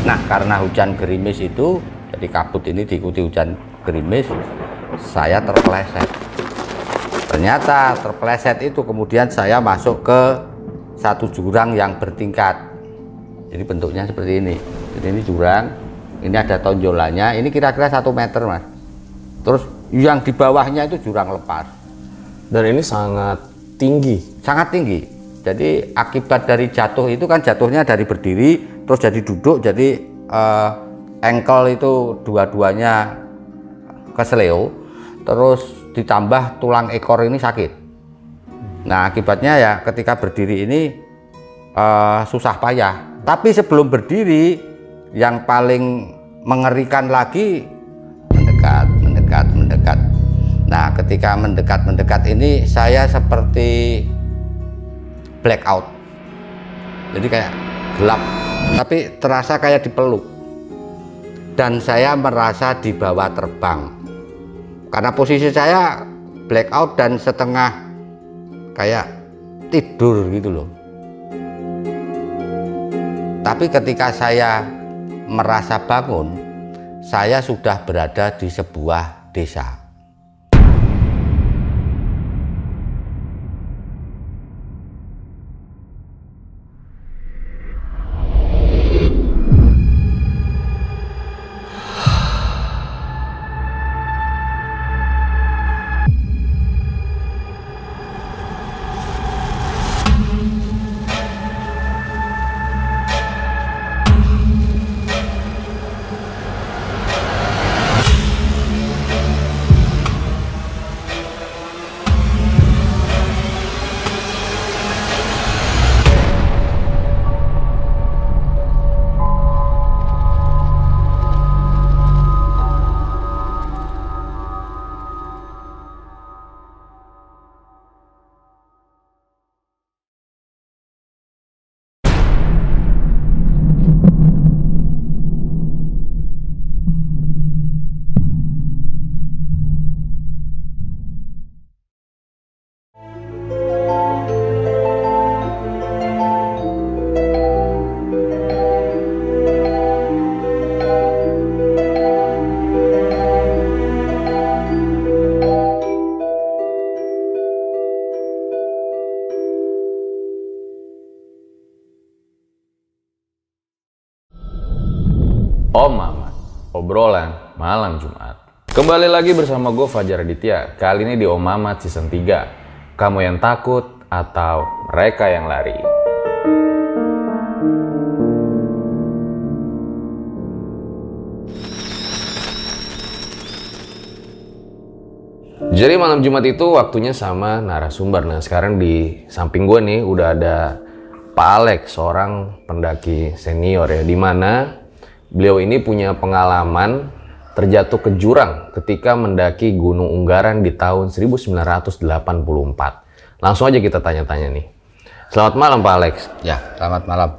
Nah, karena hujan gerimis itu, jadi kabut ini diikuti hujan gerimis, saya terpeleset. Ternyata terpeleset itu kemudian saya masuk ke satu jurang yang bertingkat. Jadi bentuknya seperti ini. Jadi ini jurang, ini ada tonjolannya, ini kira-kira 1 meter, Mas. Terus yang di bawahnya itu jurang lepas. Dan ini sangat tinggi. Sangat tinggi. Jadi akibat dari jatuh itu kan jatuhnya dari berdiri, terus jadi duduk, jadi ankle itu dua-duanya kesleo, terus ditambah tulang ekor ini sakit. Nah, akibatnya ya ketika berdiri ini susah payah. Tapi sebelum berdiri, yang paling mengerikan lagi mendekat. Nah, ketika mendekat ini saya seperti blackout. Jadi kayak gelap, tapi terasa kayak dipeluk. Dan saya merasa dibawa terbang. Karena posisi saya blackout dan setengah kayak tidur gitu loh. Tapi ketika saya merasa bangun, saya sudah berada di sebuah desa. Om Mamat, obrolan malam Jumat. Kembali lagi bersama gue Fajar Aditya. Kali ini di Om Mamat season 3. Kamu yang takut atau mereka yang lari? Jadi malam Jumat itu waktunya sama narasumber. Nah, sekarang di samping gue nih udah ada Pak Alex, seorang pendaki senior ya, dimana beliau ini punya pengalaman terjatuh ke jurang ketika mendaki Gunung Unggaran di tahun 1984. Langsung aja kita tanya-tanya nih. Selamat malam Pak Alex. Ya, selamat malam.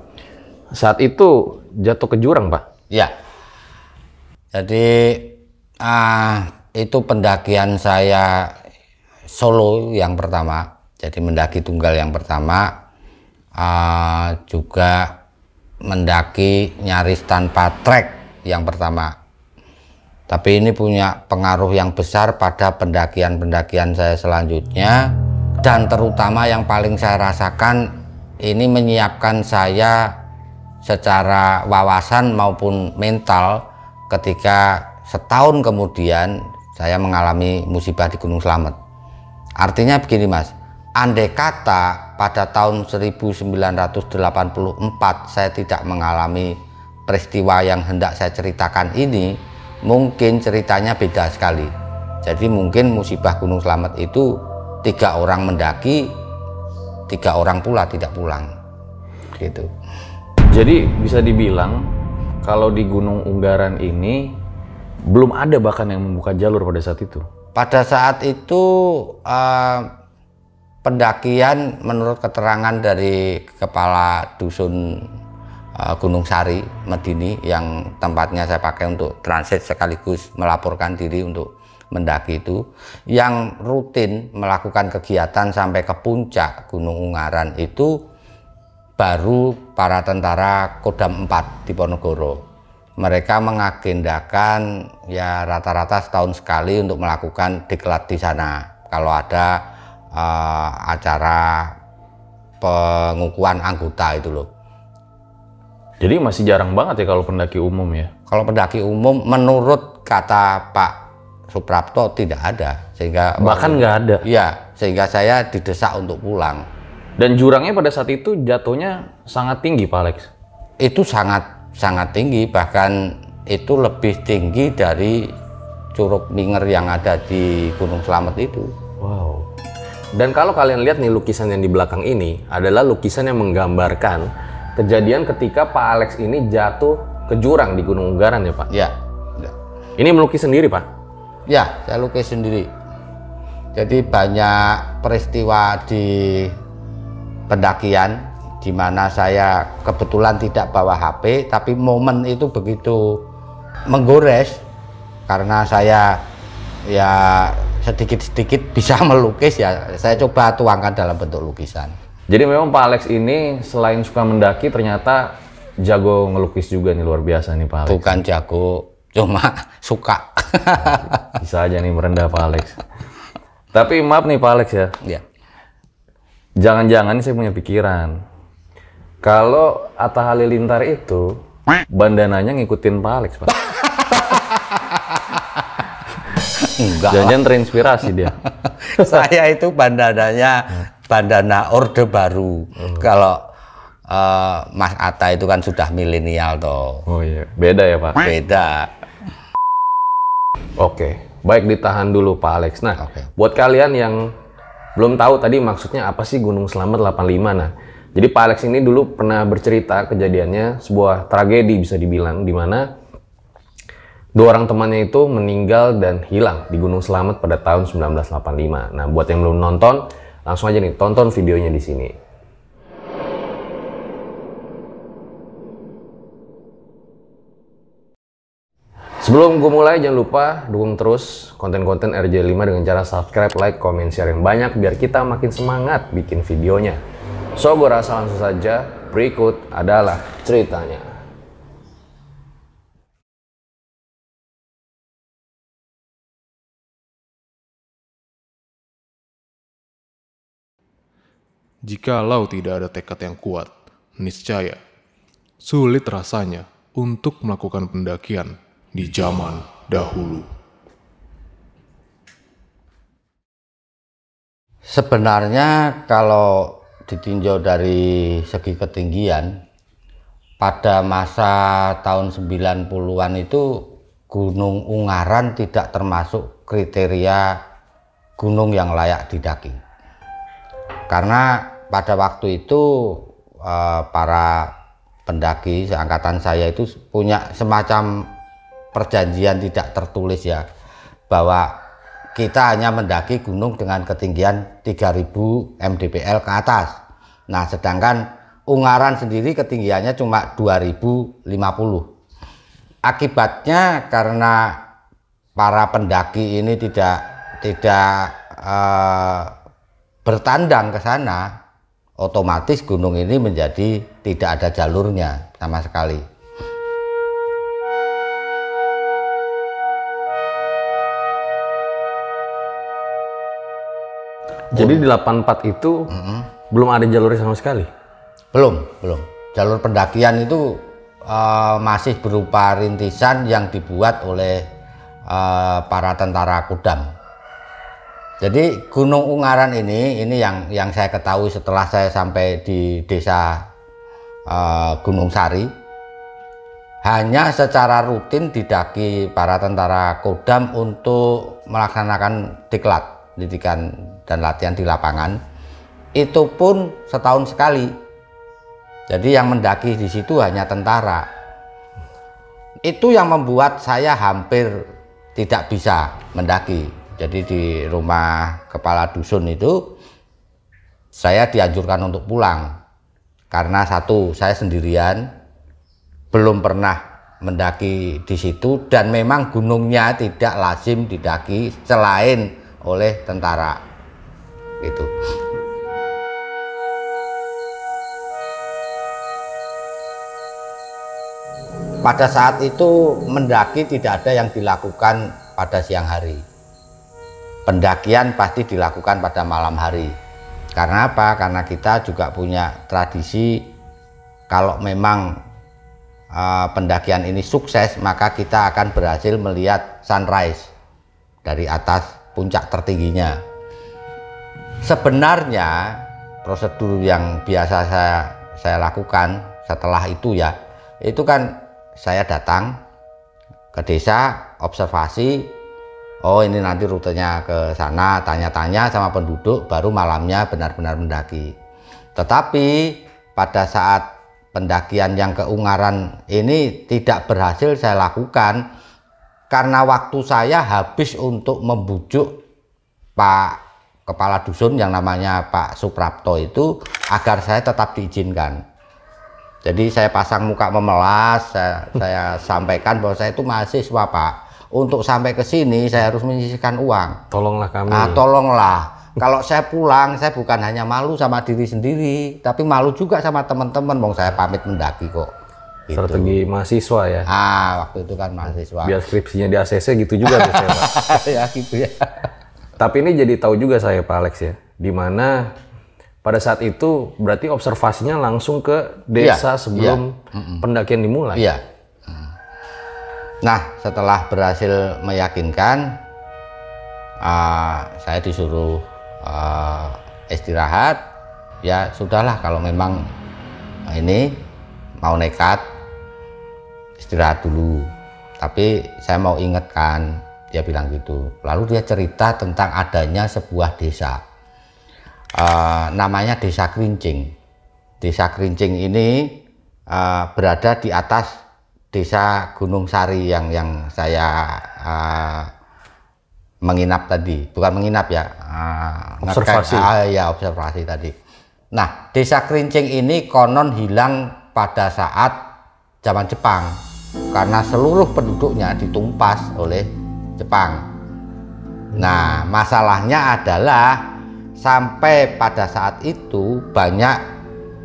Saat itu jatuh ke jurang, Pak? Ya. Jadi itu pendakian saya solo yang pertama. Jadi mendaki tunggal yang pertama. Juga mendaki nyaris tanpa trek yang pertama. Tapi ini punya pengaruh yang besar pada pendakian-pendakian saya selanjutnya, dan terutama yang paling saya rasakan ini menyiapkan saya secara wawasan maupun mental ketika setahun kemudian saya mengalami musibah di Gunung Slamet. Artinya begini Mas, andai kata pada tahun 1984 saya tidak mengalami peristiwa yang hendak saya ceritakan ini, mungkin ceritanya beda sekali. Jadi mungkin musibah Gunung Slamet itu 3 orang mendaki, 3 orang pula tidak pulang gitu. Jadi bisa dibilang kalau di Gunung Unggaran ini belum ada bahkan yang membuka jalur pada saat itu? Pada saat itu pendakian menurut keterangan dari kepala dusun Gunung Sari Medini yang tempatnya saya pakai untuk transit sekaligus melaporkan diri untuk mendaki itu, yang rutin melakukan kegiatan sampai ke puncak Gunung Ungaran itu baru para tentara Kodam 4 Diponegoro. mereka mengagendakan ya rata-rata setahun sekali untuk melakukan diklat di sana. Kalau ada acara pengukuhan anggota itu loh. Jadi masih jarang banget ya kalau pendaki umum ya? Kalau pendaki umum menurut kata Pak Suprapto tidak ada, sehingga bahkan nggak ada. Iya, sehingga saya didesak untuk pulang. Dan jurangnya pada saat itu jatuhnya sangat tinggi, Pak Alex. Itu sangat tinggi, bahkan itu lebih tinggi dari Curug Minger yang ada di Gunung Slamet itu. Wow. Dan kalau kalian lihat nih lukisan yang di belakang ini adalah lukisan yang menggambarkan kejadian ketika Pak Alex ini jatuh ke jurang di Gunung Unggaran ya Pak? Ya. Ini melukis sendiri Pak? Ya, saya lukis sendiri. Jadi banyak peristiwa di pendakian di mana saya kebetulan tidak bawa HP, tapi momen itu begitu menggores karena saya ya sedikit-sedikit bisa melukis ya, saya coba tuangkan dalam bentuk lukisan. Jadi memang Pak Alex ini selain suka mendaki ternyata jago ngelukis juga nih, luar biasa nih Pak Alex. Bukan jago, cuma suka. Bisa aja nih merendah Pak Alex. Tapi maaf nih Pak Alex ya. Ya. Jangan-jangan saya punya pikiran. Kalau Atta Halilintar itu bandananya ngikutin Pak Alex Pak. Enggak. Jangan-jangan terinspirasi dia. Saya itu bandananya bandana Orde Baru. Kalau Mas Atta itu kan sudah milenial toh. Oh iya, beda ya Pak? Beda. Oke, baik ditahan dulu Pak Alex. Nah, buat kalian yang belum tahu tadi maksudnya apa sih Gunung Slamet 85. Nah, jadi Pak Alex ini dulu pernah bercerita kejadiannya sebuah tragedi bisa dibilang, di mana dua orang temannya itu meninggal dan hilang di Gunung Slamet pada tahun 1985. Nah, buat yang belum nonton, langsung aja nih tonton videonya di sini. Sebelum gue mulai, jangan lupa dukung terus konten-konten RJ5 dengan cara subscribe, like, comment, share yang banyak biar kita makin semangat bikin videonya. So, gue rasa langsung saja, berikut adalah ceritanya. Jikalau tidak ada tekad yang kuat, niscaya sulit rasanya untuk melakukan pendakian di zaman dahulu. Sebenarnya kalau ditinjau dari segi ketinggian, pada masa tahun 90-an itu Gunung Ungaran tidak termasuk kriteria gunung yang layak didaki. Karena pada waktu itu para pendaki seangkatan saya itu punya semacam perjanjian tidak tertulis ya, bahwa kita hanya mendaki gunung dengan ketinggian 3000 mdpl ke atas. Nah, sedangkan Ungaran sendiri ketinggiannya cuma 2050. Akibatnya karena para pendaki ini tidak bertandang ke sana, otomatis gunung ini menjadi tidak ada jalurnya sama sekali. Jadi di 84 itu belum ada jalurnya sama sekali? Belum. Jalur pendakian itu masih berupa rintisan yang dibuat oleh para tentara Kodam. Jadi Gunung Ungaran ini yang saya ketahui setelah saya sampai di desa Gunung Sari, hanya secara rutin didaki para tentara Kodam untuk melaksanakan diklat, didikan dan latihan di lapangan. Itu pun setahun sekali. Jadi yang mendaki di situ hanya tentara. Itu yang membuat saya hampir tidak bisa mendaki. Jadi di rumah kepala dusun itu saya dianjurkan untuk pulang. Karena satu, saya sendirian, belum pernah mendaki di situ, dan memang gunungnya tidak lazim didaki selain oleh tentara. Gitu. pada saat itu mendaki tidak ada yang dilakukan pada siang hari. Pendakian pasti dilakukan pada malam hari. Karena apa? Karena kita juga punya tradisi kalau memang pendakian ini sukses, maka kita akan berhasil melihat sunrise dari atas puncak tertingginya. Sebenarnya prosedur yang biasa saya lakukan setelah itu ya, itu kan saya datang ke desa, observasi, oh ini nanti rutenya ke sana, tanya-tanya sama penduduk, baru malamnya benar-benar mendaki. Tetapi pada saat pendakian yang ke Ungaran ini tidak berhasil saya lakukan karena waktu saya habis untuk membujuk Pak Kepala Dusun yang namanya Pak Suprapto itu agar saya tetap diizinkan. Jadi saya pasang muka memelas, saya sampaikan bahwa saya itu mahasiswa Pak. Untuk sampai ke sini saya harus menyisihkan uang. Tolonglah kami. Nah, tolonglah. Kalau saya pulang, saya bukan hanya malu sama diri sendiri, tapi malu juga sama teman-teman. Bang, saya pamit mendaki kok. Gitu. Strategi mahasiswa ya. Waktu itu kan mahasiswa. Biar skripsinya di ACC gitu juga biasanya Pak. Ya gitu ya. Tapi ini jadi tahu juga saya Pak Alex ya, dimana pada saat itu berarti observasinya langsung ke desa sebelum pendakian dimulai. Iya. Nah, setelah berhasil meyakinkan, saya disuruh istirahat. Ya sudahlah, kalau memang ini mau nekat, istirahat dulu. Tapi saya mau ingatkan, dia bilang gitu. Lalu dia cerita tentang adanya sebuah desa, namanya Desa Krincing. Desa Krincing ini berada di atas Desa Gunung Sari yang saya menginap tadi, bukan menginap ya, observasi. Ya observasi tadi. Nah, Desa Krincing ini konon hilang pada saat zaman Jepang karena seluruh penduduknya ditumpas oleh Jepang. Nah, masalahnya adalah sampai pada saat itu banyak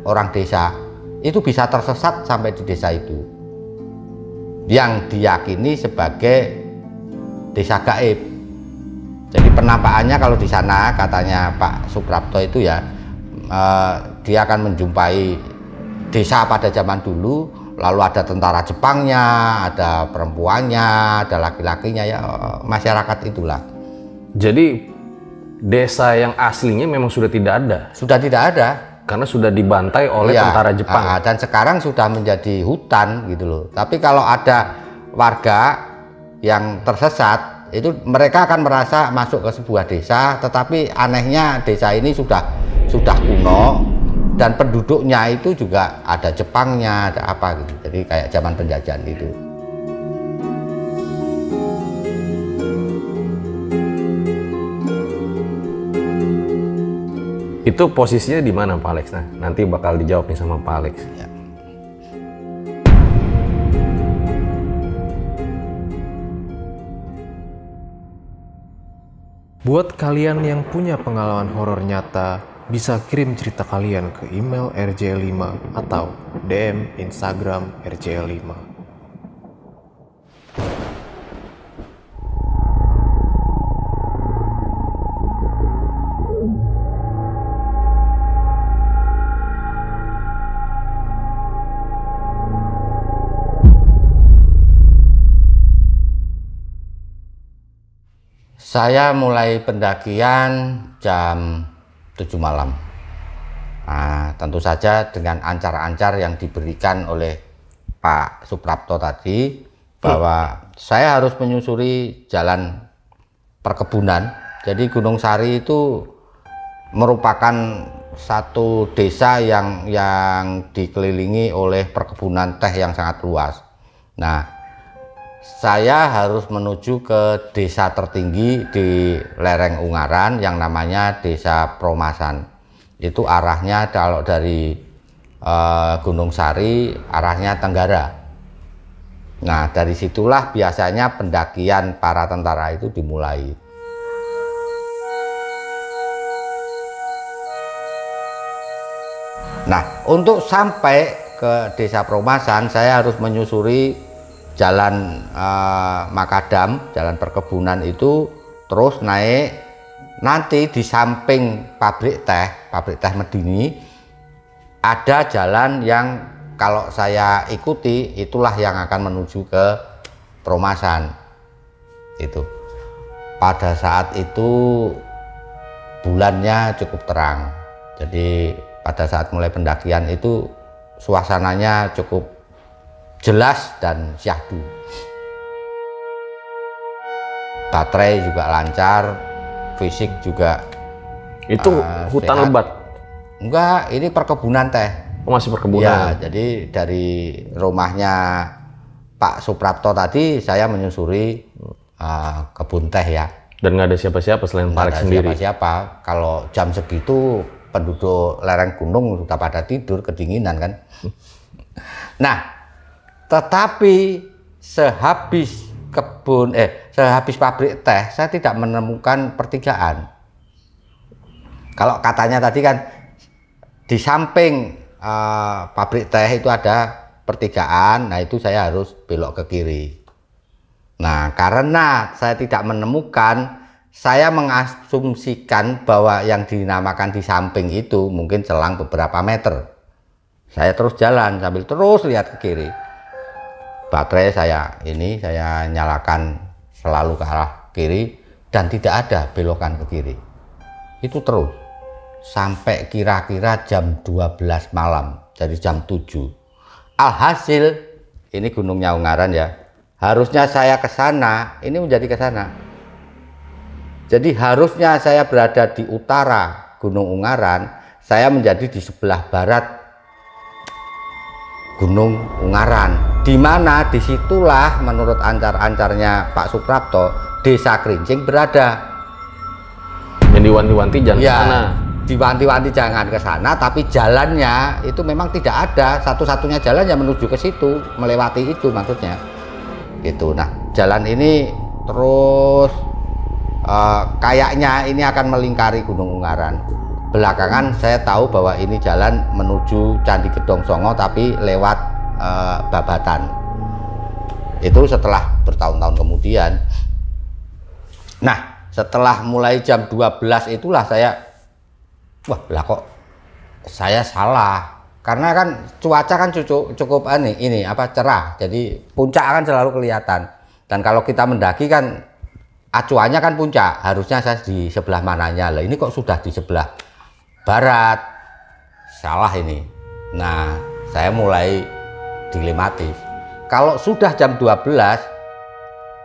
orang desa itu bisa tersesat sampai di desa itu, yang diyakini sebagai desa gaib. Jadi penampakannya kalau di sana katanya Pak Suprapto itu ya, dia akan menjumpai desa pada zaman dulu. Lalu ada tentara Jepangnya, ada perempuannya, ada laki-lakinya, ya masyarakat itulah. Jadi desa yang aslinya memang sudah tidak ada? Sudah tidak ada. Karena sudah dibantai oleh tentara Jepang. Dan sekarang sudah menjadi hutan gitu loh. Tapi kalau ada warga yang tersesat, itu mereka akan merasa masuk ke sebuah desa, tetapi anehnya desa ini sudah kuno. Dan penduduknya itu juga ada Jepangnya, ada apa gitu. Jadi kayak zaman penjajahan itu. Itu posisinya di mana Pak Alex? Nah, nanti bakal dijawab nih sama Pak Alex. Ya. Buat kalian yang punya pengalaman horor nyata, bisa kirim cerita kalian ke email rj5 atau DM Instagram rj5. Saya mulai pendakian jam 7 malam. Nah, tentu saja dengan ancar-ancar yang diberikan oleh Pak Suprapto tadi, bahwa saya harus menyusuri jalan perkebunan. Jadi Gunung Sari itu merupakan satu desa yang dikelilingi oleh perkebunan teh yang sangat luas. Nah, saya harus menuju ke desa tertinggi di lereng Ungaran yang namanya Desa Promasan. Itu arahnya kalau dari Gunung Sari arahnya Tenggara. Nah, dari situlah biasanya pendakian para tentara itu dimulai. Nah, untuk sampai ke Desa Promasan saya harus menyusuri jalan makadam, jalan perkebunan itu terus naik, nanti di samping pabrik teh Medini ada jalan yang kalau saya ikuti itulah yang akan menuju ke Perumasan. Itu pada saat itu bulannya cukup terang, jadi pada saat mulai pendakian itu suasananya cukup jelas dan syahdu. Baterai juga lancar, fisik juga. Itu hutan sehat. lebat? Enggak, ini perkebunan teh. Oh, masih perkebunan? Ya, jadi dari rumahnya Pak Suprapto tadi saya menyusuri kebun teh ya. Dan nggak ada siapa-siapa selain Pak Alex sendiri? Siapa-siapa. Kalau jam segitu penduduk lereng gunung sudah pada tidur, kedinginan kan. Nah, tetapi sehabis pabrik teh saya tidak menemukan pertigaan. Kalau katanya tadi kan di samping pabrik teh itu ada pertigaan, nah itu saya harus belok ke kiri. Nah, karena saya tidak menemukan, saya mengasumsikan bahwa yang dinamakan di samping itu mungkin selang beberapa meter. Saya terus jalan sambil terus lihat ke kiri. Baterai saya nyalakan selalu ke arah kiri dan tidak ada belokan ke kiri. Itu terus sampai kira-kira jam 12 malam, jadi jam 7. Alhasil ini Gunungnya Ungaran ya. Harusnya saya ke sana, ini menjadi ke sana. Jadi harusnya saya berada di utara Gunung Ungaran, saya menjadi di sebelah barat Gunung Ungaran. Di mana disitulah menurut ancar-ancarnya Pak Suprapto, Desa Krincing berada. Yang diwanti-wanti jangan ke sana. Diwanti-wanti jangan ke sana, tapi jalannya itu memang tidak ada. Satu-satunya jalan yang menuju ke situ, melewati itu maksudnya. Gitu. Nah, jalan ini terus kayaknya ini akan melingkari Gunung Ungaran. Belakangan saya tahu bahwa ini jalan menuju Candi Gedong Songo tapi lewat Babatan. Itu setelah bertahun-tahun kemudian. Nah, setelah mulai jam 12 itulah saya, wah lah kok saya salah. Karena kan cuaca kan cukup cerah, jadi puncak akan selalu kelihatan. Dan kalau kita mendaki kan acuannya kan puncak, harusnya saya di sebelah mananya. Lah ini kok sudah di sebelah barat, salah ini. Nah, saya mulai dilematis. Kalau sudah jam 12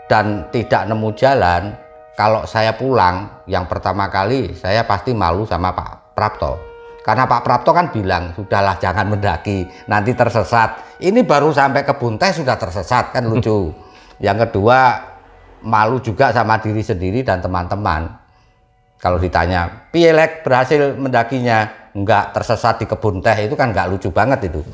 dan tidak nemu jalan, kalau saya pulang yang pertama kali saya pasti malu sama Pak Prapto. Karena Pak Prapto kan bilang, sudahlah jangan mendaki, nanti tersesat. Ini baru sampai kebun teh sudah tersesat, kan lucu. Yang kedua, malu juga sama diri sendiri dan teman-teman. Kalau ditanya, pielek berhasil mendakinya, enggak tersesat di kebun teh, itu kan enggak lucu banget itu.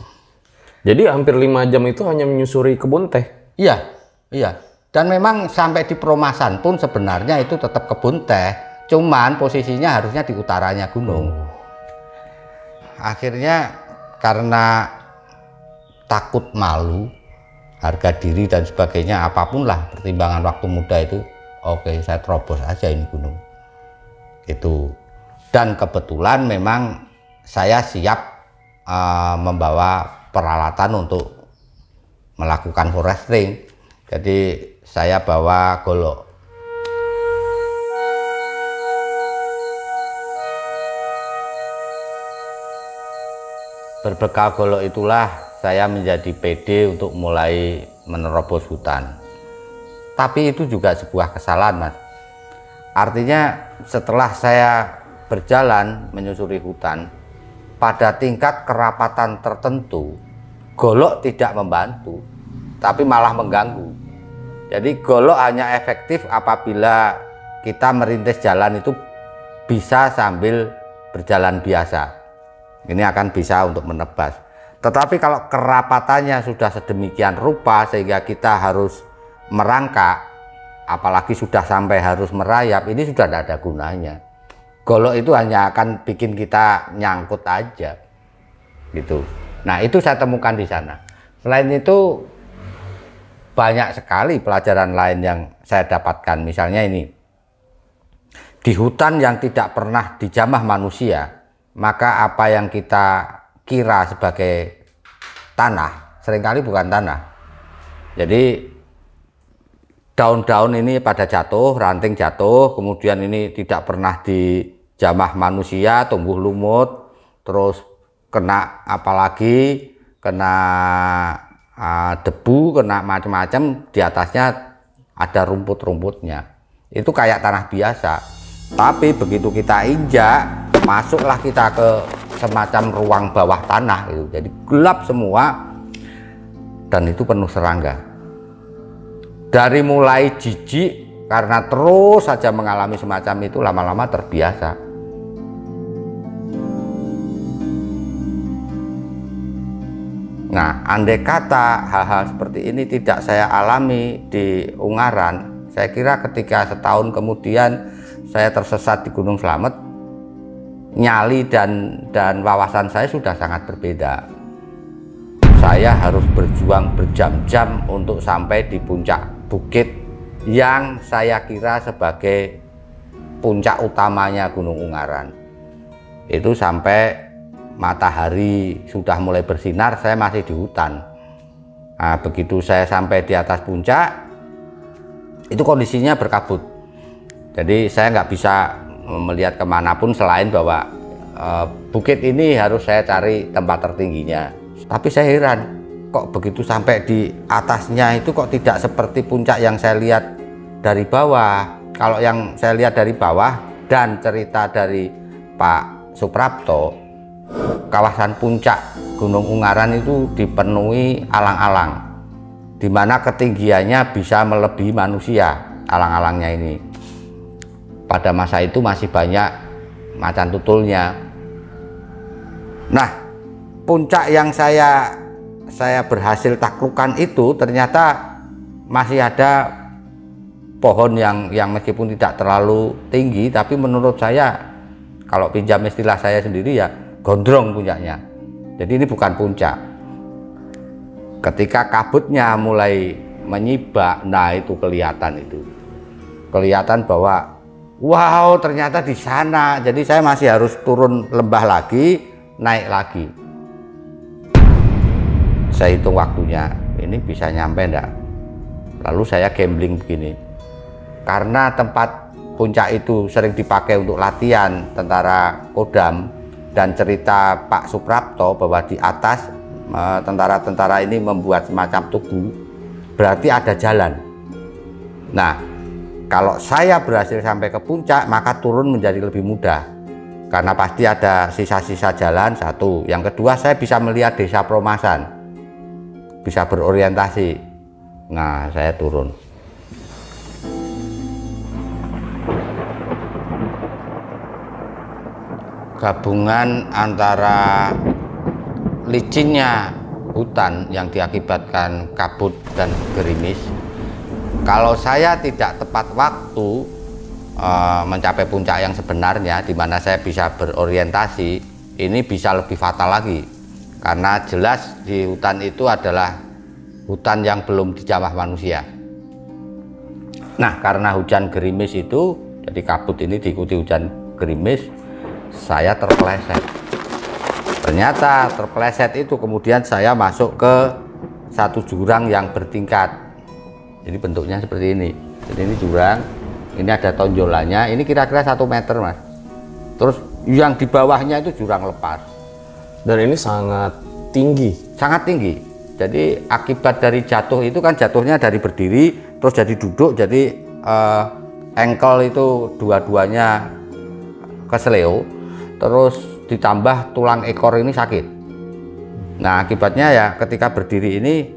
Jadi hampir 5 jam itu hanya menyusuri kebun teh? Iya, iya. Dan memang sampai di Perumasan pun sebenarnya itu tetap kebun teh, cuman posisinya harusnya di utaranya gunung. Akhirnya karena takut malu, harga diri dan sebagainya, apapun lah pertimbangan waktu muda itu, oke saya terobos aja ini gunung. Itu. Dan kebetulan memang saya siap membawa peralatan untuk melakukan foresting. Jadi saya bawa golok. Berbekal golok itulah saya menjadi pede untuk mulai menerobos hutan. Tapi itu juga sebuah kesalahan, Mas. Artinya setelah saya berjalan menyusuri hutan, pada tingkat kerapatan tertentu, golok tidak membantu, tapi malah mengganggu. Jadi golok hanya efektif apabila kita merintis jalan itu bisa sambil berjalan biasa. Ini akan bisa untuk menebas. Tetapi kalau kerapatannya sudah sedemikian rupa sehingga kita harus merangkak, apalagi sudah sampai harus merayap, ini sudah tidak ada gunanya. Golok itu hanya akan bikin kita nyangkut aja, gitu. Nah, itu saya temukan di sana. Selain itu, banyak sekali pelajaran lain yang saya dapatkan. Misalnya ini, di hutan yang tidak pernah dijamah manusia, maka apa yang kita kira sebagai tanah seringkali bukan tanah. Jadi daun-daun ini pada jatuh, ranting jatuh, kemudian ini tidak pernah dijamah manusia, tumbuh lumut, terus kena apalagi, kena debu, kena macam-macam, di atasnya ada rumput-rumputnya. Itu kayak tanah biasa. Tapi begitu kita injak, masuklah kita ke semacam ruang bawah tanah itu. Jadi gelap semua dan itu penuh serangga. Dari mulai jijik karena terus saja mengalami semacam itu, lama-lama terbiasa. Nah, andai kata hal-hal seperti ini tidak saya alami di Ungaran, saya kira ketika setahun kemudian saya tersesat di Gunung Slamet, nyali dan wawasan saya sudah sangat berbeda. Saya harus berjuang berjam-jam untuk sampai di puncak bukit yang saya kira sebagai puncak utamanya Gunung Ungaran. Itu sampai matahari sudah mulai bersinar, saya masih di hutan. Nah, begitu saya sampai di atas puncak, itu kondisinya berkabut. Jadi saya nggak bisa melihat kemanapun selain bahwa bukit ini harus saya cari tempat tertingginya. Tapi saya heran, kok begitu sampai di atasnya itu kok tidak seperti puncak yang saya lihat dari bawah. Kalau yang saya lihat dari bawah dan cerita dari Pak Suprapto, kawasan puncak Gunung Ungaran itu dipenuhi alang-alang, di mana ketinggiannya bisa melebihi manusia. Alang-alangnya ini pada masa itu masih banyak macan tutulnya. Nah, puncak yang saya berhasil taklukkan itu ternyata masih ada pohon yang meskipun tidak terlalu tinggi, tapi menurut saya, kalau pinjam istilah saya sendiri ya, gondrong puncaknya. Jadi ini bukan puncak. Ketika kabutnya mulai menyibak, nah itu kelihatan bahwa wow, ternyata di sana. Jadi saya masih harus turun lembah lagi, naik lagi. Saya hitung waktunya, ini bisa nyampe enggak? Lalu saya gambling begini, karena tempat puncak itu sering dipakai untuk latihan tentara Kodam, dan cerita Pak Suprapto bahwa di atas tentara-tentara ini membuat semacam tugu, berarti ada jalan. Nah, kalau saya berhasil sampai ke puncak, maka turun menjadi lebih mudah, karena pasti ada sisa-sisa jalan. Satu, yang kedua, saya bisa melihat desa Promasan, bisa berorientasi. Nah, saya turun. Gabungan antara licinnya hutan yang diakibatkan kabut dan gerimis. Kalau saya tidak tepat waktu mencapai puncak yang sebenarnya, di mana saya bisa berorientasi, ini bisa lebih fatal lagi, karena jelas di hutan itu adalah hutan yang belum dijamah manusia. Nah, karena hujan gerimis itu, jadi kabut ini diikuti hujan gerimis, saya terpeleset. Ternyata terpeleset itu kemudian saya masuk ke satu jurang yang bertingkat. Jadi bentuknya seperti ini. Jadi ini jurang, ini ada tonjolannya, ini kira-kira 1 meter, Mas. Terus yang di bawahnya itu jurang lepas. Dan ini sangat tinggi. Sangat tinggi. Jadi akibat dari jatuh itu kan jatuhnya dari berdiri terus jadi duduk, jadi ankle itu dua-duanya kesleo, terus ditambah tulang ekor ini sakit. Nah, akibatnya ya ketika berdiri ini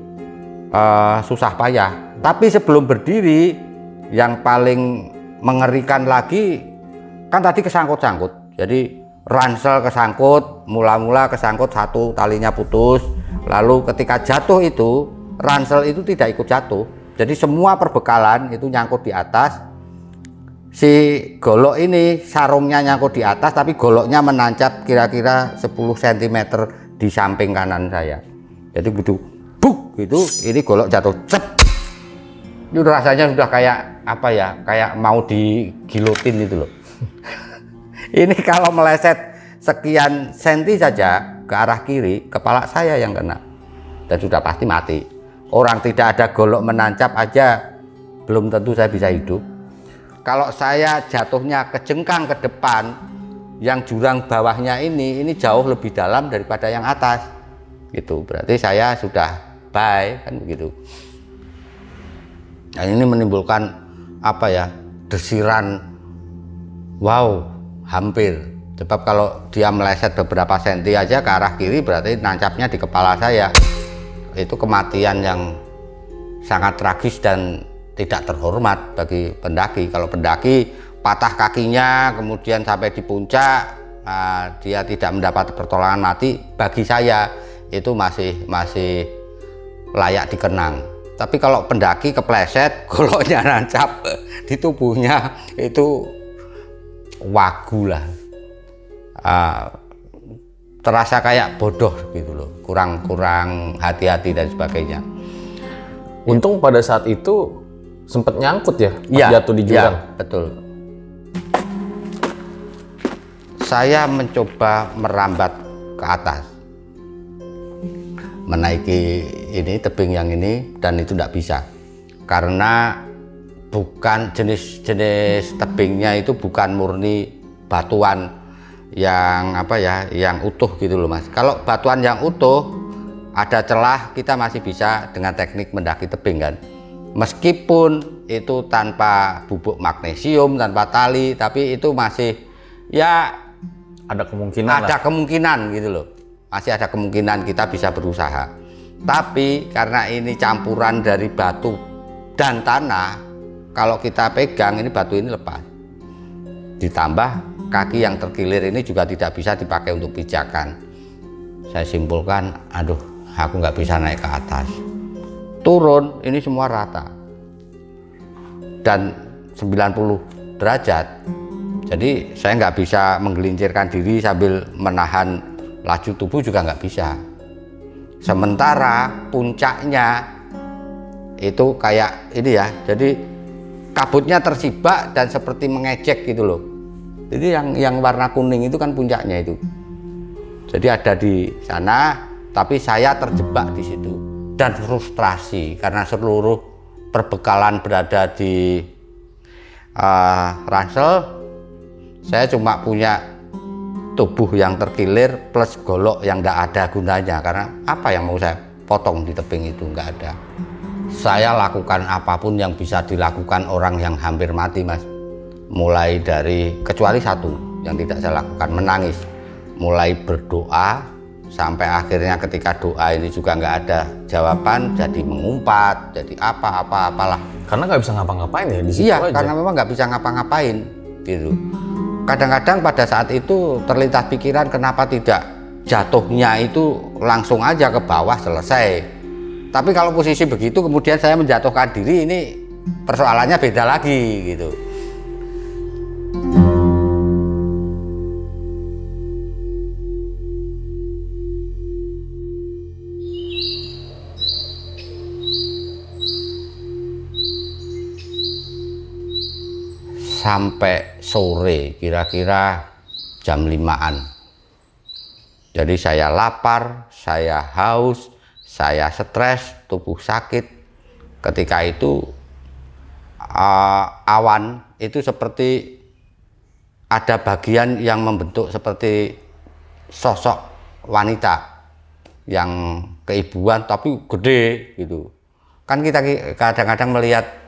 susah payah. Tapi sebelum berdiri, yang paling mengerikan lagi kan tadi kesangkut-sangkut. Jadi ransel kesangkut, mula-mula kesangkut satu, talinya putus. Lalu ketika jatuh itu, ransel itu tidak ikut jatuh. Jadi semua perbekalan itu nyangkut di atas. Si golok ini sarungnya nyangkut di atas, tapi goloknya menancap kira-kira 10 cm di samping kanan saya. Jadi begitu buk gitu, ini golok jatuh cep. Itu rasanya sudah kayak apa ya, kayak mau digilotin itu loh. Ini kalau meleset sekian senti saja ke arah kiri, kepala saya yang kena dan sudah pasti mati. Orang tidak ada golok menancap aja belum tentu saya bisa hidup. Kalau saya jatuhnya kejengkang ke depan, yang jurang bawahnya ini jauh lebih dalam daripada yang atas gitu, berarti saya sudah bye kan begitu. Nah, ini menimbulkan apa ya, desiran wow, hampir. Sebab kalau dia meleset beberapa senti aja ke arah kiri berarti nancapnya di kepala saya. Itu kematian yang sangat tragis dan tidak terhormat bagi pendaki. Kalau pendaki patah kakinya kemudian sampai di puncak, dia tidak mendapat pertolongan mati, bagi saya itu masih layak dikenang. Tapi kalau pendaki kepleset, goloknya nancap di tubuhnya, itu wagu lah. Terasa kayak bodoh gitu loh, kurang hati-hati dan sebagainya. Untung pada saat itu sempat nyangkut ya, pas jatuh di jurang. Ya, betul. Saya mencoba merambat ke atas, menaiki ini tebing yang ini, dan itu tidak bisa karena bukan jenis tebingnya itu bukan murni batuan yang apa ya, yang utuh gitu loh Mas. Kalau batuan yang utuh ada celah, kita masih bisa dengan teknik mendaki tebing kan, meskipun itu tanpa bubuk magnesium, tanpa tali, tapi itu masih ya ada kemungkinan gitu loh, masih ada kemungkinan kita bisa berusaha. Tapi karena ini campuran dari batu dan tanah, kalau kita pegang ini batu ini lepas, ditambah kaki yang terkilir ini juga tidak bisa dipakai untuk pijakan. Saya simpulkan, aduh, aku nggak bisa naik ke atas. Turun ini semua rata dan 90 derajat. Jadi saya nggak bisa menggelincirkan diri sambil menahan laju tubuh, juga nggak bisa. Sementara puncaknya itu kayak ini ya, jadi kabutnya tersibak dan seperti mengejek gitu loh. Jadi yang warna kuning itu kan puncaknya itu. Jadi ada di sana, tapi saya terjebak di situ dan frustrasi karena seluruh perbekalan berada di ransel. Saya cuma punya tubuh yang terkilir plus golok yang tidak ada gunanya, karena apa yang mau saya potong di tebing itu, nggak ada. Saya lakukan apapun yang bisa dilakukan orang yang hampir mati Mas. Mulai dari, kecuali satu yang tidak saya lakukan, menangis. Mulai berdoa sampai akhirnya ketika doa ini juga nggak ada jawaban, jadi mengumpat, jadi apalah. Karena nggak bisa ngapa-ngapain ya di situ iya, aja. karena memang nggak bisa ngapa-ngapain gitu. Kadang-kadang pada saat itu terlintas pikiran, kenapa tidak jatuhnya itu langsung aja ke bawah selesai. Tapi kalau posisi begitu kemudian saya menjatuhkan diri, ini persoalannya beda lagi gitu. Sampai sore, kira-kira jam 5-an. Jadi saya lapar, saya haus, saya stres, tubuh sakit. Ketika itu awan itu seperti ada bagian yang membentuk seperti sosok wanita yang keibuan tapi gede gitu. Kan kita kadang-kadang melihat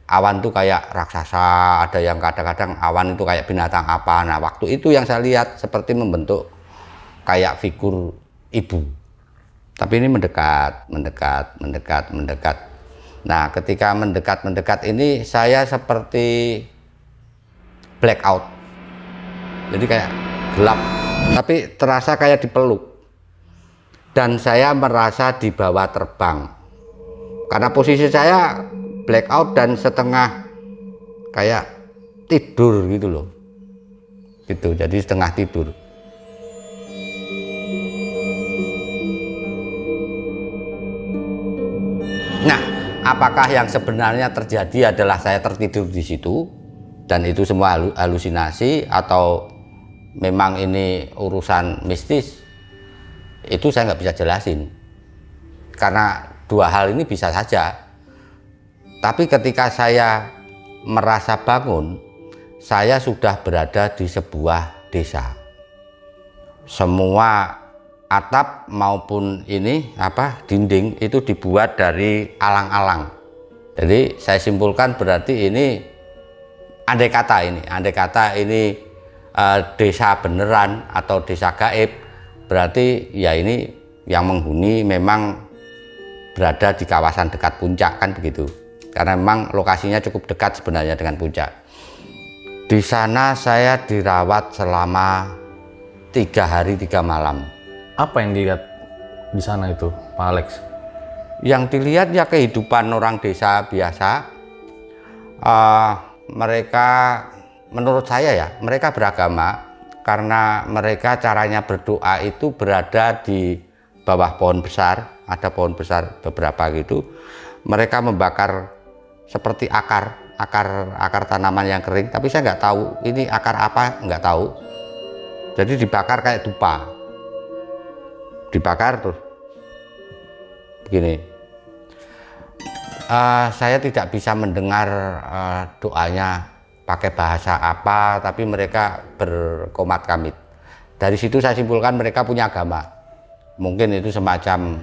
awan itu kayak raksasa, ada yang kadang-kadang awan itu kayak binatang apa. Nah, waktu itu yang saya lihat seperti membentuk kayak figur ibu. Tapi ini mendekat. Nah, ketika mendekat ini saya seperti blackout. Jadi kayak gelap, tapi terasa kayak dipeluk. Dan saya merasa dibawa terbang. Karena posisi saya blackout dan setengah kayak tidur gitu loh. Gitu, jadi setengah tidur. Nah, apakah yang sebenarnya terjadi adalah saya tertidur di situ dan itu semua halusinasi, atau memang ini urusan mistis, itu saya nggak bisa jelasin. Karena dua hal ini bisa saja. Tapi ketika saya merasa bangun, saya sudah berada di sebuah desa. Semua atap maupun dinding itu dibuat dari alang-alang. Jadi saya simpulkan berarti ini andai kata ini desa beneran atau desa gaib, berarti ya ini yang menghuni memang berada di kawasan dekat puncak, kan begitu. Karena memang lokasinya cukup dekat sebenarnya dengan puncak. Di sana saya dirawat selama 3 hari 3 malam. Apa yang dilihat di sana itu, Pak Alex? Yang dilihat ya kehidupan orang desa biasa. Mereka, menurut saya ya, mereka beragama karena mereka caranya berdoa itu berada di bawah pohon besar, ada pohon besar beberapa gitu. Mereka membakar seperti akar tanaman yang kering, tapi saya nggak tahu ini akar apa, nggak tahu. Jadi dibakar kayak dupa, dibakar terus begini. Saya tidak bisa mendengar doanya pakai bahasa apa, tapi mereka berkomat kamit. Dari situ saya simpulkan mereka punya agama. Mungkin itu semacam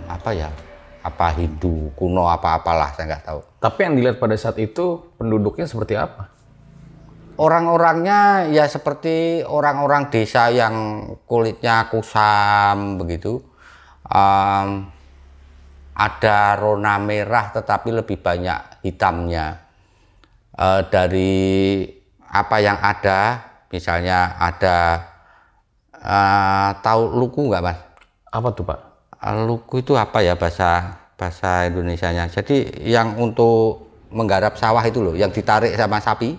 apa Hindu kuno apa-apalah, saya nggak tahu. Tapi yang dilihat pada saat itu penduduknya seperti apa? Orang-orangnya ya seperti orang-orang desa yang kulitnya kusam begitu. Ada rona merah tetapi lebih banyak hitamnya. Dari apa yang ada, misalnya ada tahu luku nggak, Mas? Apa tuh, Pak? Luku itu apa ya bahasa Indonesianya? Jadi yang untuk menggarap sawah itu loh, yang ditarik sama sapi.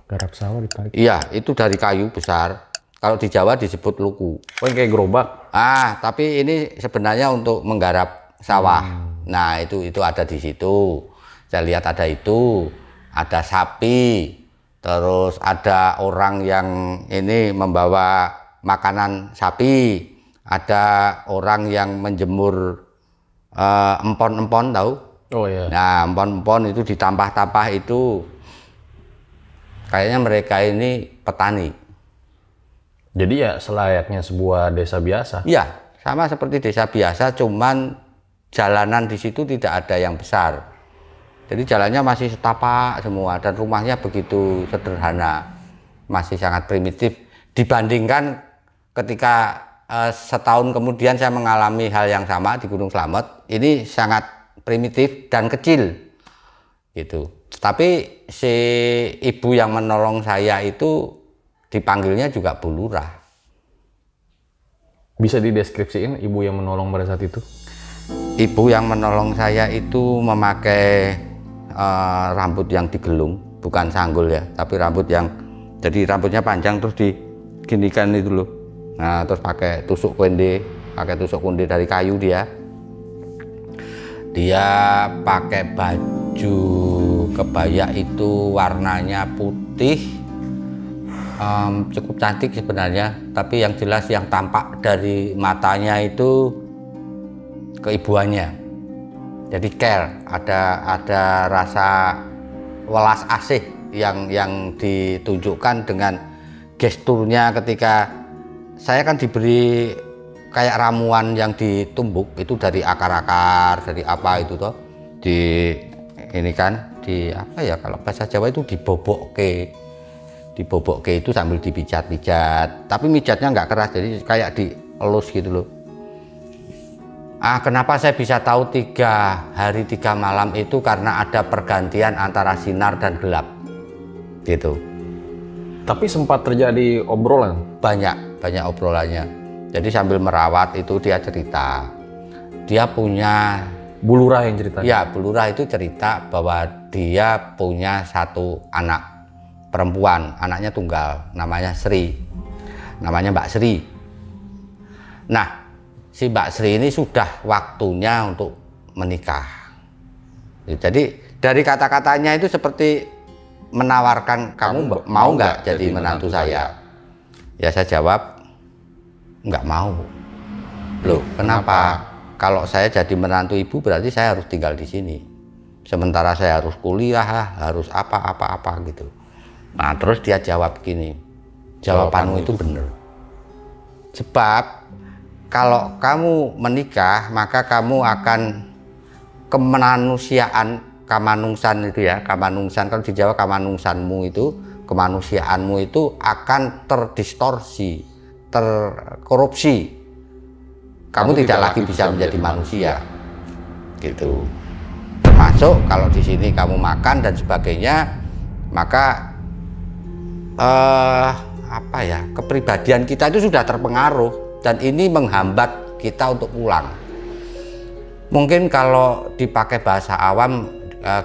Garap sawah ditarik? Iya, itu dari kayu besar. Kalau di Jawa disebut luku. Oh, yang kayak gerobak? Tapi ini sebenarnya untuk menggarap sawah. Nah, itu ada di situ. Saya lihat ada itu, ada sapi, terus ada orang yang ini membawa makanan sapi, ada orang yang menjemur empon-empon, tahu? Oh iya. Nah, empon-empon itu ditampah-tampah itu. Kayaknya mereka ini petani. Jadi ya selayaknya sebuah desa biasa? Iya, sama seperti desa biasa, cuman jalanan di situ tidak ada yang besar. Jadi jalannya masih setapak semua dan rumahnya begitu sederhana, masih sangat primitif dibandingkan ketika setahun kemudian saya mengalami hal yang sama di Gunung Slamet. Ini sangat primitif dan kecil gitu. Tapi si ibu yang menolong saya itu dipanggilnya juga Bu Lurah. Bisa dideskripsiin ibu yang menolong pada saat itu? Ibu yang menolong saya itu memakai rambut yang digelung, bukan sanggul ya, tapi rambut yang, jadi rambutnya panjang terus diginikan itu loh. Nah, terus pakai tusuk konde dari kayu dia. Dia pakai baju kebaya itu warnanya putih, cukup cantik sebenarnya, tapi yang jelas yang tampak dari matanya itu keibuannya. Jadi care, ada rasa welas asih yang ditunjukkan dengan gesturnya ketika saya kan diberi kayak ramuan yang ditumbuk itu dari akar-akar, dari apa itu toh, di ini kan di apa ya, kalau bahasa Jawa itu dibobokke itu sambil dipijat-pijat, tapi mijatnya nggak keras, jadi kayak dielus gitu loh. Kenapa saya bisa tahu 3 hari 3 malam itu karena ada pergantian antara sinar dan gelap gitu. Tapi sempat terjadi obrolan? Banyak obrolannya. Jadi sambil merawat itu dia cerita, dia punya, Bu Lurah yang cerita? Ya, Bu Lurah itu cerita bahwa dia punya 1 anak perempuan, anaknya tunggal, namanya Sri, namanya Mbak Sri. Nah, si Mbak Sri ini sudah waktunya untuk menikah. Jadi dari kata-katanya itu seperti menawarkan, kamu mau nggak jadi menantu saya? Ya saya jawab, nggak mau. Loh, kenapa? Kalau saya jadi menantu ibu berarti saya harus tinggal di sini. Sementara saya harus kuliah, harus apa gitu. Nah terus dia jawab gini, jawabanmu itu benar. Sebab kalau kamu menikah maka kamu akan kemanusiaan, kamanungsan itu ya, kamanungsan, kalau di Jawa kamanungsanmu itu, kemanusiaanmu itu akan terdistorsi, terkorupsi. Kamu tidak lagi bisa menjadi manusia, gitu. Termasuk kalau di sini kamu makan dan sebagainya, maka apa ya, kepribadian kita itu sudah terpengaruh dan ini menghambat kita untuk pulang. Mungkin kalau dipakai bahasa awam,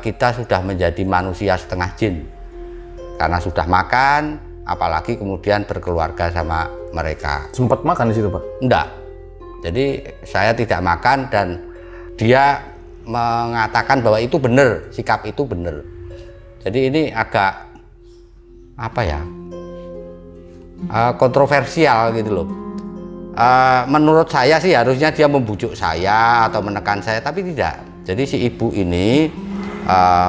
kita sudah menjadi manusia setengah jin karena sudah makan, apalagi kemudian berkeluarga sama mereka. Sempat makan di situ, Pak? Enggak. Jadi saya tidak makan dan dia mengatakan bahwa itu benar, sikap itu benar. Jadi ini agak apa ya, kontroversial gitu loh. Menurut saya sih harusnya dia membujuk saya atau menekan saya, tapi tidak. Jadi si ibu ini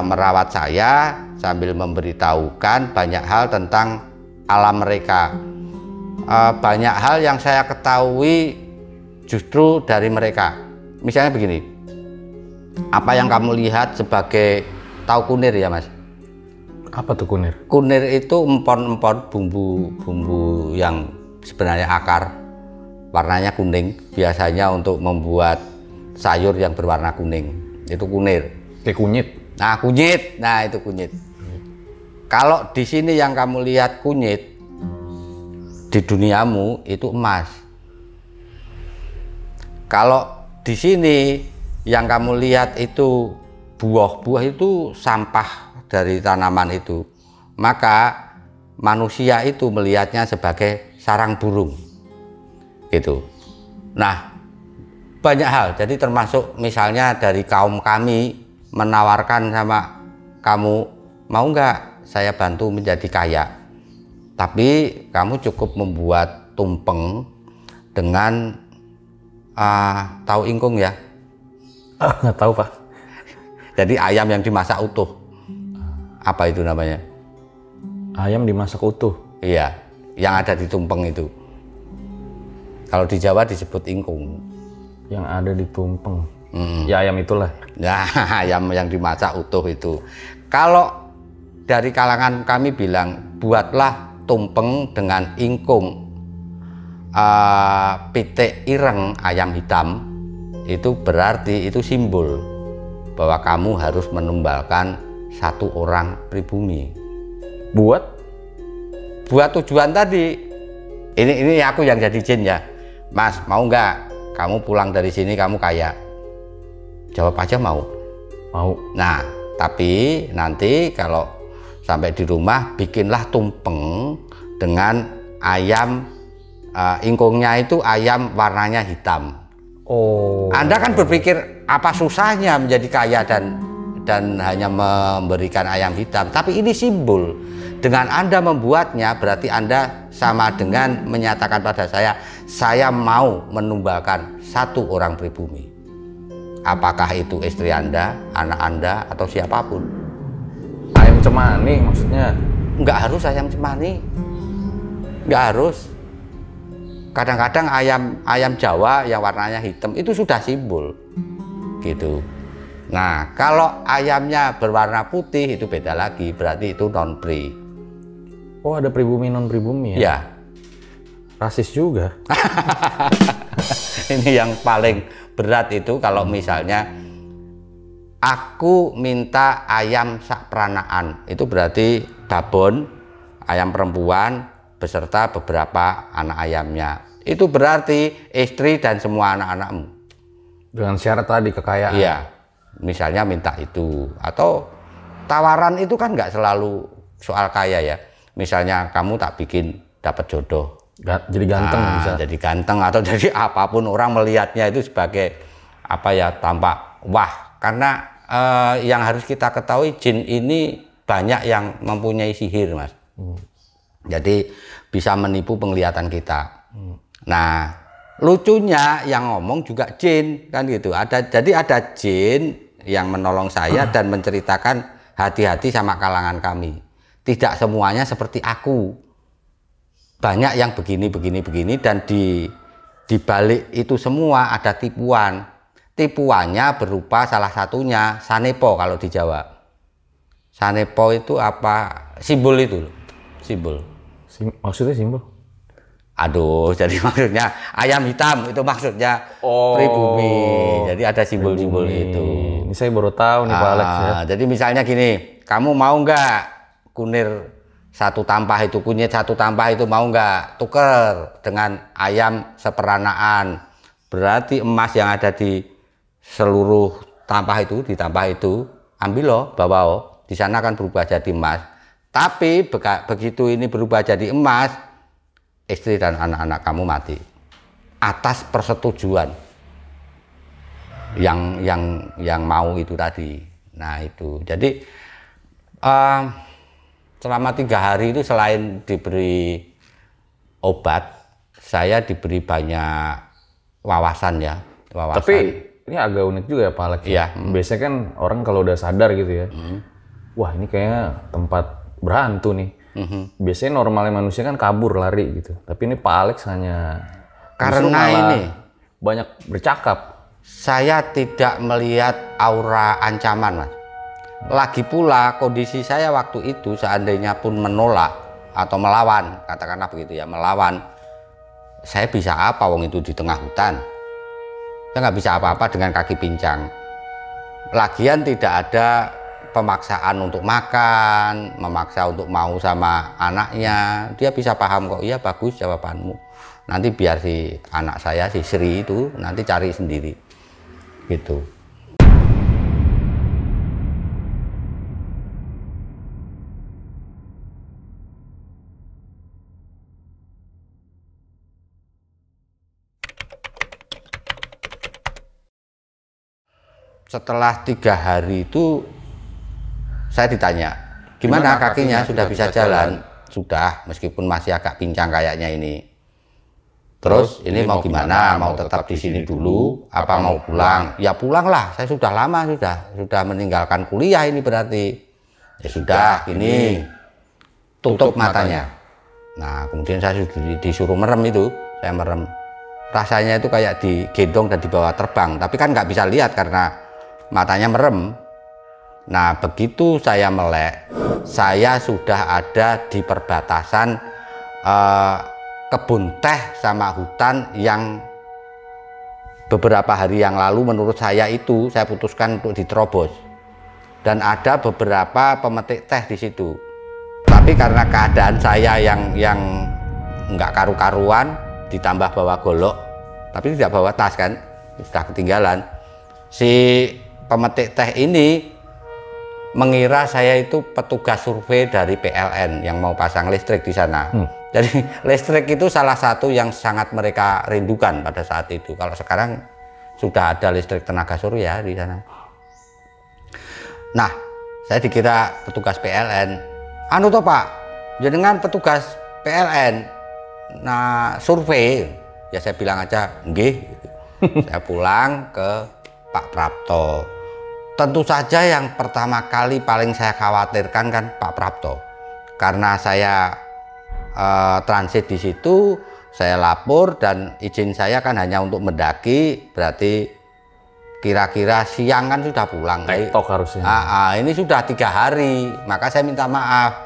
merawat saya sambil memberitahukan banyak hal tentang alam mereka. Banyak hal yang saya ketahui justru dari mereka. Misalnya begini, apa yang kamu lihat sebagai, tahu kunir ya Mas? Apa tuh kunir? Kunir itu empon-empon bumbu yang sebenarnya akar, warnanya kuning, biasanya untuk membuat sayur yang berwarna kuning. Itu kunir. Kayak kunyit. Nah, kunyit. Nah, itu kunyit. Kalau di sini yang kamu lihat kunyit, di duniamu itu emas. Kalau di sini yang kamu lihat itu buah itu sampah dari tanaman itu, maka manusia itu melihatnya sebagai sarang burung. Gitu. Nah, banyak hal. Jadi termasuk misalnya dari kaum kami menawarkan sama kamu, mau nggak saya bantu menjadi kaya, tapi kamu cukup membuat tumpeng dengan tahu ingkung ya? Nggak tahu Pak. Jadi ayam yang dimasak utuh. Apa itu namanya? Ayam dimasak utuh? Iya, yang ada di tumpeng itu. Kalau di Jawa disebut ingkung. Yang ada di tumpeng. Ya ayam itulah. Nah, ayam yang dimasak utuh itu. Kalau dari kalangan kami bilang, buatlah tumpeng dengan ingkung, pitik ireng ayam hitam. Itu berarti, itu simbol bahwa kamu harus menumbalkan satu orang pribumi. Buat tujuan tadi. Ini aku yang jadi jin ya. Mas, mau nggak kamu pulang dari sini kamu kaya? Jawab aja mau. Mau. Nah, tapi nanti kalau sampai di rumah bikinlah tumpeng dengan ayam, ingkungnya itu ayam warnanya hitam. Oh. Anda kan berpikir apa susahnya menjadi kaya dan hanya memberikan ayam hitam, tapi ini simbol. Dengan Anda membuatnya berarti Anda sama dengan menyatakan pada saya mau menumbalkan satu orang pribumi. Apakah itu istri Anda, anak Anda, atau siapapun. Ayam cemani maksudnya? Nggak harus ayam cemani, nggak harus. Kadang-kadang ayam Jawa yang warnanya hitam itu sudah simbol, gitu. Nah, kalau ayamnya berwarna putih itu beda lagi, berarti itu non-pri. Oh, ada pribumi non-pribumi ya? Ya. Rasis juga. Ini yang paling berat itu kalau misalnya aku minta ayam sak pranaan, itu berarti babon, ayam perempuan beserta beberapa anak ayamnya. Itu berarti istri dan semua anak-anakmu. Dengan syarat tadi kekayaan. Iya, misalnya minta itu. Atau tawaran itu kan nggak selalu soal kaya ya. Misalnya kamu tak bikin dapat jodoh. Jadi ganteng bisa. Jadi ganteng atau jadi apapun, orang melihatnya itu sebagai apa ya, tampak Wah, karena yang harus kita ketahui jin ini banyak yang mempunyai sihir, Mas. Jadi bisa menipu penglihatan kita. Nah, lucunya yang ngomong juga jin kan gitu. Jadi ada jin yang menolong saya dan menceritakan hati-hati sama kalangan kami. Tidak semuanya seperti aku. Banyak yang begini dan di balik itu semua ada tipuan. Tipuannya berupa salah satunya sanepo kalau di Jawa. Sanepo itu apa? Simbol itu, simbol. Maksudnya simbol? Aduh, jadi maksudnya ayam hitam itu maksudnya pribumi. Jadi ada simbol-simbol itu. Ini saya baru tahu nih Pak Alex ya. Jadi misalnya gini, kamu mau nggak kunir satu tampah itu, kunyit satu tampah itu mau nggak tuker dengan ayam seperanaan? Berarti emas yang ada di seluruh tampah itu, di tampah itu, ambil loh, bawa loh. Di sana akan berubah jadi emas. Tapi begitu ini berubah jadi emas, istri dan anak-anak kamu mati atas persetujuan yang mau itu tadi. Nah itu jadi selama 3 hari itu selain diberi obat, saya diberi banyak wawasan ya. Tapi ini agak unik juga ya Pak Alex. Iya. Biasanya kan orang kalau udah sadar gitu ya, wah ini kayaknya tempat berhantu nih. Biasanya normalnya manusia kan kabur lari gitu, tapi ini Pak Alex hanya karena ini banyak bercakap. Saya tidak melihat aura ancaman, Mas. Lagi pula kondisi saya waktu itu seandainya pun menolak atau melawan, katakanlah begitu ya, melawan, saya bisa apa wong itu di tengah hutan? Saya nggak bisa apa-apa dengan kaki pincang. Lagian tidak ada pemaksaan untuk makan, memaksa untuk mau sama anaknya. Dia bisa paham kok, iya bagus jawabanmu. Nanti biar si anak saya, si Sri itu nanti cari sendiri. Gitu. Setelah 3 hari itu saya ditanya, gimana kakinya sudah bisa jalan? Sudah, meskipun masih agak pincang kayaknya ini. Terus ini mau gimana? Mau tetap di sini dulu? Apa mau pulang? Ya pulanglah. Saya sudah lama sudah meninggalkan kuliah ini berarti. Ya sudah, ini tutup matanya. Nah kemudian saya disuruh merem itu, saya merem. Rasanya itu kayak digendong dan dibawa terbang, tapi kan nggak bisa lihat karena matanya merem. Nah begitu saya melek, saya sudah ada di perbatasan kebun teh sama hutan yang beberapa hari yang lalu menurut saya itu saya putuskan untuk diterobos. Dan ada beberapa pemetik teh di situ. Tapi karena keadaan saya yang nggak karu-karuan, ditambah bawa golok, tapi tidak bawa tas kan, sudah ketinggalan. Si pemetik teh ini mengira saya itu petugas survei dari PLN yang mau pasang listrik di sana. Jadi listrik itu salah satu yang sangat mereka rindukan pada saat itu. Kalau sekarang sudah ada listrik tenaga surya di sana. Nah, saya dikira petugas PLN. Anu toh Pak, jenengan petugas PLN. Nah, survei. Ya saya bilang aja, nggih. Saya pulang ke Pak Prapto. Tentu saja yang pertama kali paling saya khawatirkan kan Pak Prapto. Karena saya transit di situ, saya lapor dan izin saya kan hanya untuk mendaki, berarti kira-kira siang kan sudah pulang. Tok harusnya. Ini sudah 3 hari, maka saya minta maaf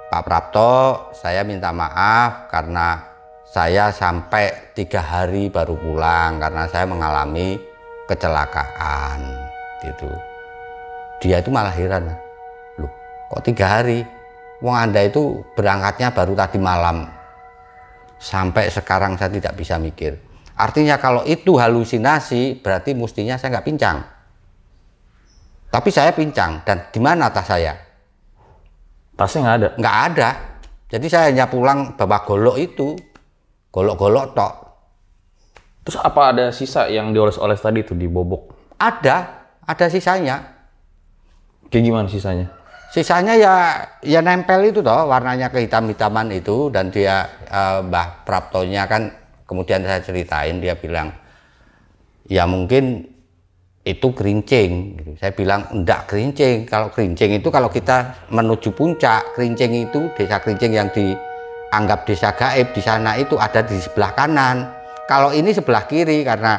Pak Prapto, saya minta maaf karena saya sampai 3 hari baru pulang karena saya mengalami kecelakaan gitu. Dia itu malah heran, loh kok 3 hari? Wong Anda itu berangkatnya baru tadi malam. Sampai sekarang saya tidak bisa mikir. Artinya kalau itu halusinasi berarti mestinya saya nggak pincang. Tapi saya pincang dan di mana tas saya? Tasnya nggak ada? Nggak ada. Jadi saya hanya pulang bawa golok itu. Golok-golok tok. Terus apa ada sisa yang dioles-oles tadi itu dibobok Ada sisanya. Kayak gimana sisanya? Sisanya ya nempel itu toh, warnanya kehitam-hitaman itu, dan dia Mbah Praptonya kan kemudian saya ceritain, dia bilang ya mungkin itu kerincing. Saya bilang enggak kerincing. Kalau kerincing itu kalau kita menuju puncak, kerincing itu desa Kerincing yang dianggap desa gaib di sana itu ada di sebelah kanan. Kalau ini sebelah kiri, karena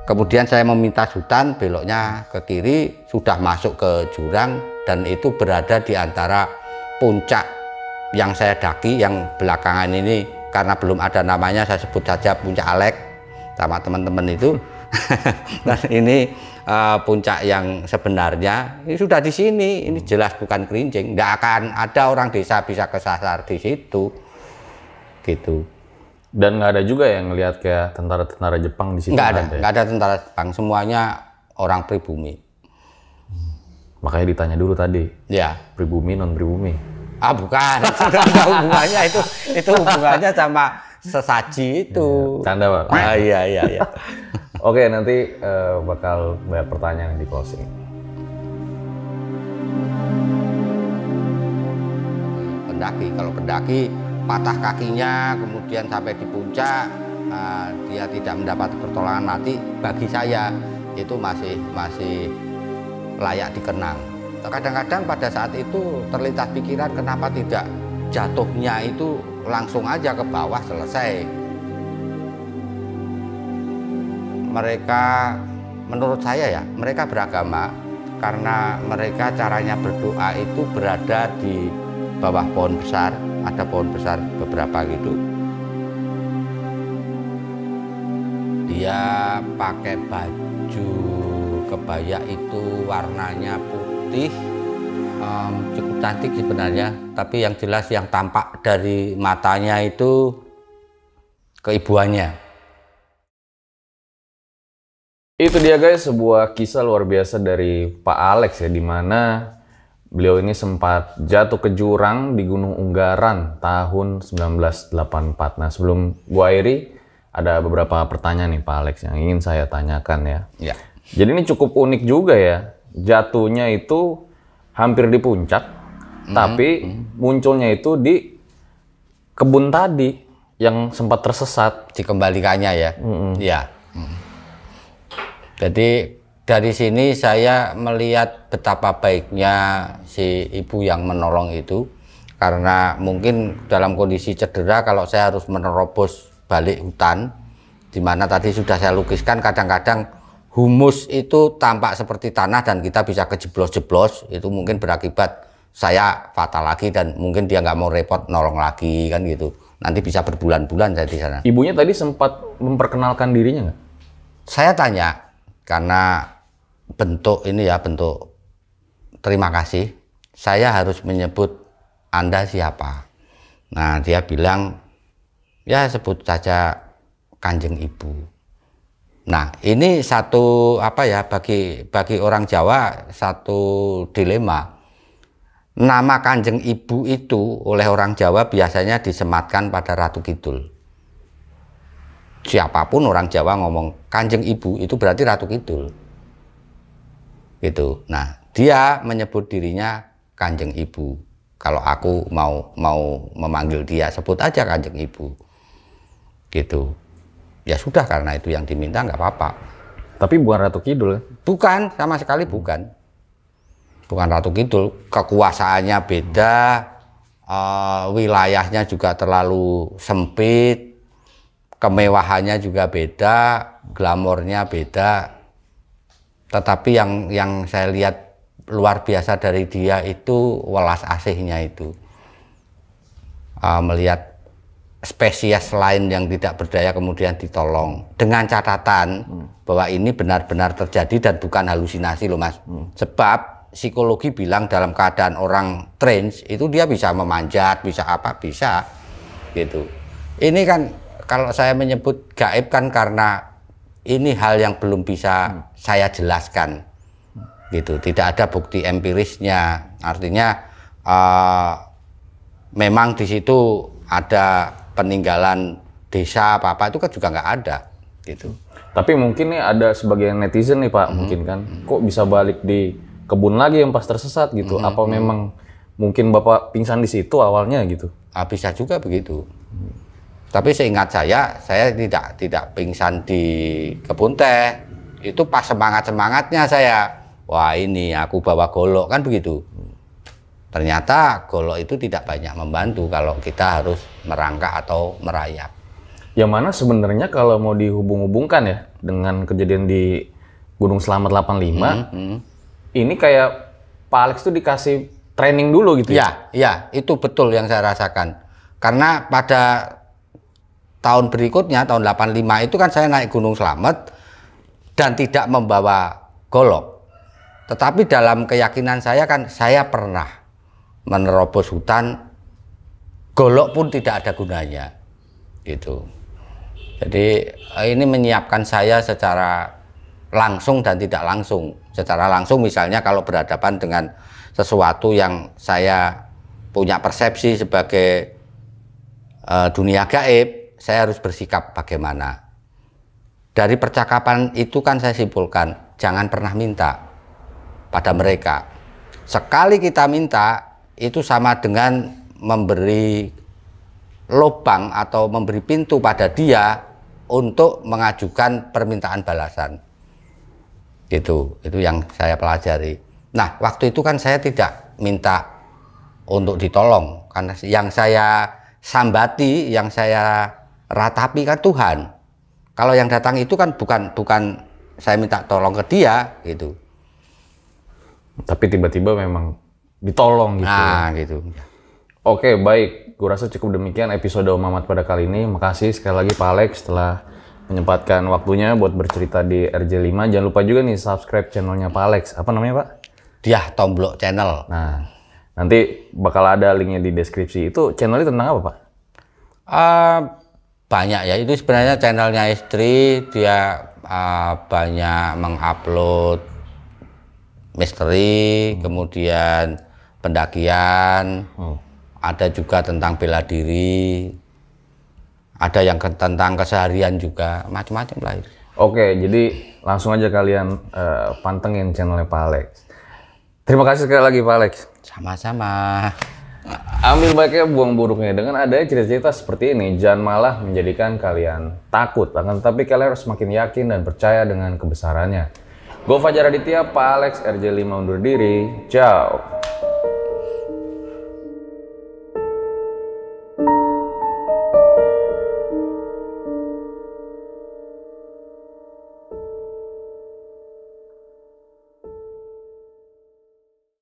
kemudian saya meminta Sultan beloknya ke kiri, sudah masuk ke jurang, dan itu berada di antara puncak yang saya daki, yang belakangan ini karena belum ada namanya saya sebut saja Puncak Alek sama teman-teman itu. Dan ini puncak yang sebenarnya ini sudah di sini, ini jelas bukan Kerincing. Nggak akan ada orang desa bisa kesasar di situ, gitu. Dan nggak ada juga yang ngelihat kayak tentara-tentara Jepang di situ? Nggak ada tentara Jepang, semuanya orang pribumi. Makanya ditanya dulu tadi, Ya. pribumi non pribumi? Bukan, sudah ada hubungannya itu hubungannya sama sesaji itu. Canda, Pak. Iya. Oke, nanti bakal banyak pertanyaan di closing. Kalau pendaki patah kakinya kemudian sampai di puncak, dia tidak mendapat pertolongan mati, bagi saya itu masih layak dikenang. Kadang-kadang pada saat itu terlintas pikiran kenapa tidak jatuhnya itu langsung aja ke bawah selesai. Mereka, menurut saya ya, mereka beragama karena mereka caranya berdoa itu berada di bawah pohon besar, ada pohon besar beberapa gitu. Dia pakai baju kebaya itu warnanya putih, cukup cantik sebenarnya, tapi yang jelas yang tampak dari matanya itu keibuannya. Itu dia guys, sebuah kisah luar biasa dari Pak Alex ya, dimana beliau ini sempat jatuh ke jurang di Gunung Unggaran tahun 1984. Nah, sebelum gua akhiri, ada beberapa pertanyaan nih Pak Alex yang ingin saya tanyakan ya. Ya. Jadi ini cukup unik juga ya, jatuhnya itu hampir di puncak, tapi munculnya itu di kebun tadi yang sempat tersesat. Dikembalikannya ya. Ya. Jadi dari sini saya melihat betapa baiknya si ibu yang menolong itu, karena mungkin dalam kondisi cedera kalau saya harus menerobos balik hutan, di mana tadi sudah saya lukiskan kadang-kadang humus itu tampak seperti tanah dan kita bisa kejeblos-jeblos, itu mungkin berakibat saya fatal lagi dan mungkin dia nggak mau repot nolong lagi kan gitu. Nanti bisa berbulan-bulan saya di sana. Ibunya tadi sempat memperkenalkan dirinya nggak? Saya tanya, karena bentuk ini ya, bentuk terima kasih, saya harus menyebut Anda siapa. Nah, dia bilang, ya sebut saja Kanjeng Ibu. Nah, ini satu apa ya, bagi orang Jawa satu dilema. Nama Kanjeng Ibu itu oleh orang Jawa biasanya disematkan pada Ratu Kidul. Siapapun orang Jawa ngomong Kanjeng Ibu itu berarti Ratu Kidul. Gitu. Nah, dia menyebut dirinya Kanjeng Ibu. Kalau aku mau memanggil dia, sebut aja Kanjeng Ibu. Gitu. Ya sudah, karena itu yang diminta nggak apa-apa. Tapi bukan Ratu Kidul. Bukan, sama sekali bukan. Bukan Ratu Kidul. Kekuasaannya beda, wilayahnya juga terlalu sempit, kemewahannya juga beda, glamornya beda. Tetapi yang saya lihat luar biasa dari dia itu welas asihnya itu. Melihat spesies lain yang tidak berdaya kemudian ditolong. Dengan catatan bahwa ini benar-benar terjadi dan bukan halusinasi loh Mas. Sebab psikologi bilang dalam keadaan orang trance itu dia bisa memanjat, bisa apa, bisa. Gitu. Ini kan kalau saya menyebut gaib kan karena ini hal yang belum bisa saya jelaskan, gitu. Tidak ada bukti empirisnya. Artinya memang di situ ada peninggalan desa apa itu kan juga nggak ada, gitu. Tapi mungkin nih ada sebagian netizen nih Pak, mungkin kan, kok bisa balik di kebun lagi yang pas tersesat gitu? Apa memang mungkin Bapak pingsan di situ awalnya gitu? Bisa juga begitu. Tapi seingat saya tidak pingsan di kebun teh. Itu pas semangatnya saya, wah ini aku bawa golok kan begitu. Ternyata golok itu tidak banyak membantu kalau kita harus merangkak atau merayap. Yang mana sebenarnya kalau mau dihubung-hubungkan ya dengan kejadian di Gunung Slamet 85, ini kayak Pak Alex tuh dikasih training dulu gitu ya? Ya, itu betul yang saya rasakan. Karena pada tahun berikutnya, tahun 85 itu kan saya naik Gunung Slamet dan tidak membawa golok. Tetapi dalam keyakinan saya kan saya pernah menerobos hutan, golok pun tidak ada gunanya gitu. Jadi ini menyiapkan saya secara langsung dan tidak langsung. Secara langsung misalnya kalau berhadapan dengan sesuatu yang saya punya persepsi sebagai dunia gaib, saya harus bersikap bagaimana. Dari percakapan itu kan saya simpulkan, jangan pernah minta pada mereka. Sekali kita minta, itu sama dengan memberi lubang atau memberi pintu pada dia untuk mengajukan permintaan balasan. Gitu, itu yang saya pelajari. Nah, waktu itu kan saya tidak minta untuk ditolong, karena yang saya sambati, yang saya ratapi kan Tuhan. Kalau yang datang itu kan bukan saya minta tolong ke dia gitu. Tapi tiba-tiba memang ditolong gitu. Nah, gitu. Oke, baik. Gue rasa cukup demikian episode Om Mamat pada kali ini. Makasih sekali lagi Pak Alex telah menyempatkan waktunya buat bercerita di RJ5. Jangan lupa juga nih subscribe channelnya Pak Alex. Apa namanya Pak? Dia Tomblok Channel. Nah, nanti bakal ada linknya di deskripsi. Itu channelnya tentang apa Pak? Banyak ya. Itu sebenarnya channelnya istri. Dia banyak mengupload misteri, kemudian pendakian, ada juga tentang bela diri, ada yang tentang keseharian juga, macam-macam lah itu. Oke, jadi langsung aja kalian pantengin channelnya Pak Alex. Terima kasih sekali lagi Pak Alex. Sama-sama. Ambil baiknya, buang buruknya. Dengan adanya cerita-cerita seperti ini, jangan malah menjadikan kalian takut, akan tetapi kalian harus semakin yakin dan percaya dengan kebesarannya. Gue Fajar Aditya, Pak Alex, RJ5 undur diri. Ciao.